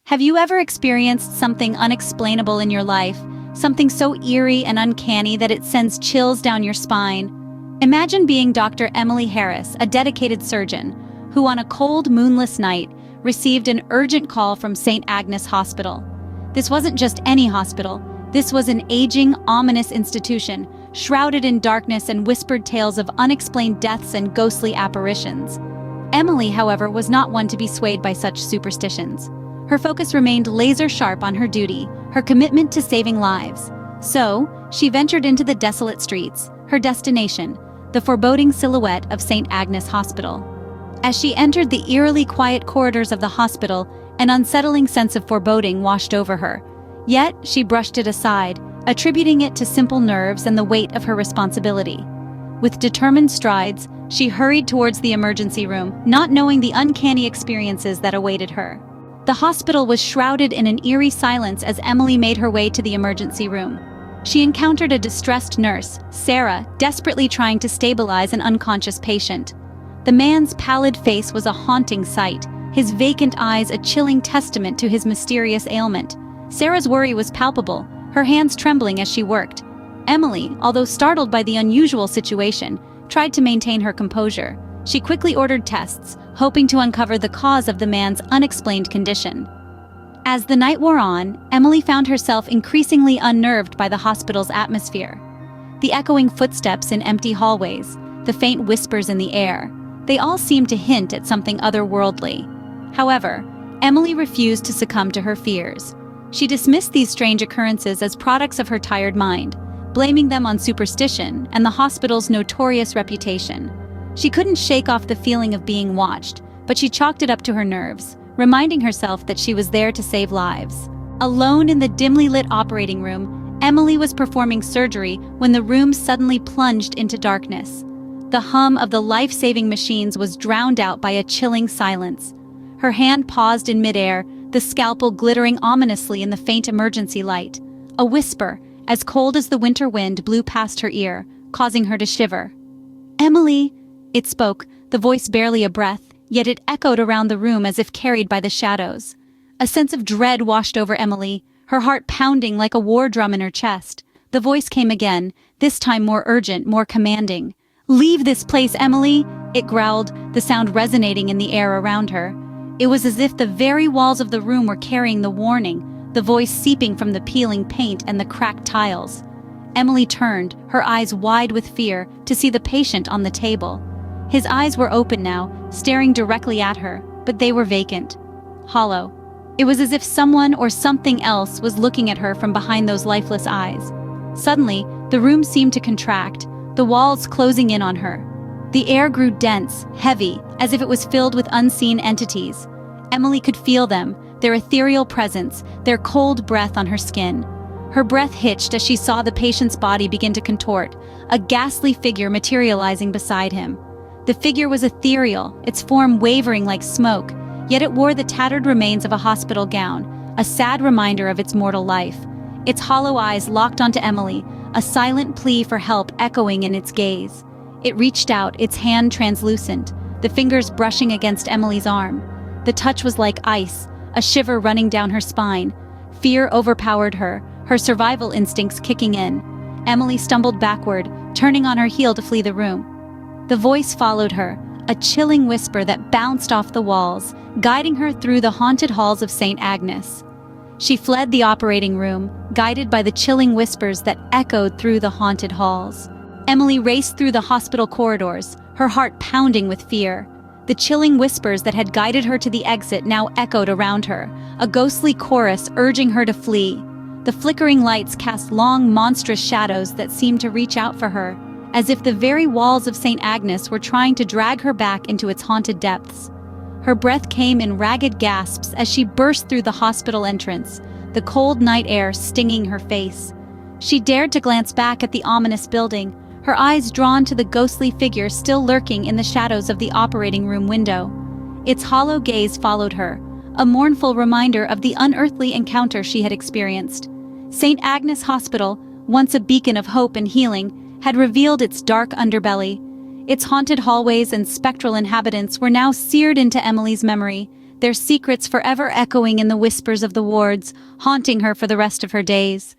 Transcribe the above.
Have you ever experienced something unexplainable in your life, something so eerie and uncanny that it sends chills down your spine? Imagine being Dr. Emily Harris, a dedicated surgeon, who on a cold, moonless night received an urgent call from St. Agnes Hospital. This wasn't just any hospital. This was an aging, ominous institution, shrouded in darkness and whispered tales of unexplained deaths and ghostly apparitions. Emily, however, was not one to be swayed by such superstitions. Her focus remained laser-sharp on her duty, her commitment to saving lives. So, she ventured into the desolate streets, her destination, the foreboding silhouette of St. Agnes Hospital. As she entered the eerily quiet corridors of the hospital, an unsettling sense of foreboding washed over her. Yet, she brushed it aside, attributing it to simple nerves and the weight of her responsibility. With determined strides, she hurried towards the emergency room, not knowing the uncanny experiences that awaited her. The hospital was shrouded in an eerie silence as Emily made her way to the emergency room. She encountered a distressed nurse, Sarah, desperately trying to stabilize an unconscious patient. The man's pallid face was a haunting sight, his vacant eyes a chilling testament to his mysterious ailment. Sarah's worry was palpable, her hands trembling as she worked. Emily, although startled by the unusual situation, tried to maintain her composure. She quickly ordered tests, hoping to uncover the cause of the man's unexplained condition. As the night wore on, Emily found herself increasingly unnerved by the hospital's atmosphere. The echoing footsteps in empty hallways, the faint whispers in the air, they all seemed to hint at something otherworldly. However, Emily refused to succumb to her fears. She dismissed these strange occurrences as products of her tired mind, blaming them on superstition and the hospital's notorious reputation. She couldn't shake off the feeling of being watched, but she chalked it up to her nerves, reminding herself that she was there to save lives. Alone in the dimly lit operating room, Emily was performing surgery when the room suddenly plunged into darkness. The hum of the life-saving machines was drowned out by a chilling silence. Her hand paused in midair, the scalpel glittering ominously in the faint emergency light. A whisper, as cold as the winter wind, blew past her ear, causing her to shiver. "Emily!" It spoke, the voice barely a breath, yet it echoed around the room as if carried by the shadows. A sense of dread washed over Emily, her heart pounding like a war drum in her chest. The voice came again, this time more urgent, more commanding. "Leave this place, Emily!" it growled, the sound resonating in the air around her. It was as if the very walls of the room were carrying the warning, the voice seeping from the peeling paint and the cracked tiles. Emily turned, her eyes wide with fear, to see the patient on the table. His eyes were open now, staring directly at her, but they were vacant, hollow. It was as if someone or something else was looking at her from behind those lifeless eyes. Suddenly, the room seemed to contract, the walls closing in on her. The air grew dense, heavy, as if it was filled with unseen entities. Emily could feel them, their ethereal presence, their cold breath on her skin. Her breath hitched as she saw the patient's body begin to contort, a ghastly figure materializing beside him. The figure was ethereal, its form wavering like smoke, yet it wore the tattered remains of a hospital gown, a sad reminder of its mortal life. Its hollow eyes locked onto Emily, a silent plea for help echoing in its gaze. It reached out, its hand translucent, the fingers brushing against Emily's arm. The touch was like ice, a shiver running down her spine. Fear overpowered her, her survival instincts kicking in. Emily stumbled backward, turning on her heel to flee the room. The voice followed her, a chilling whisper that bounced off the walls, guiding her through the haunted halls of St. Agnes. She fled the operating room, guided by the chilling whispers that echoed through the haunted halls. Emily raced through the hospital corridors, her heart pounding with fear. The chilling whispers that had guided her to the exit now echoed around her, a ghostly chorus urging her to flee. The flickering lights cast long, monstrous shadows that seemed to reach out for her, as if the very walls of St. Agnes were trying to drag her back into its haunted depths. Her breath came in ragged gasps as she burst through the hospital entrance, the cold night air stinging her face. She dared to glance back at the ominous building, her eyes drawn to the ghostly figure still lurking in the shadows of the operating room window. Its hollow gaze followed her, a mournful reminder of the unearthly encounter she had experienced. St. Agnes Hospital, once a beacon of hope and healing, had revealed its dark underbelly. Its haunted hallways and spectral inhabitants were now seared into Emily's memory, their secrets forever echoing in the whispers of the wards, haunting her for the rest of her days.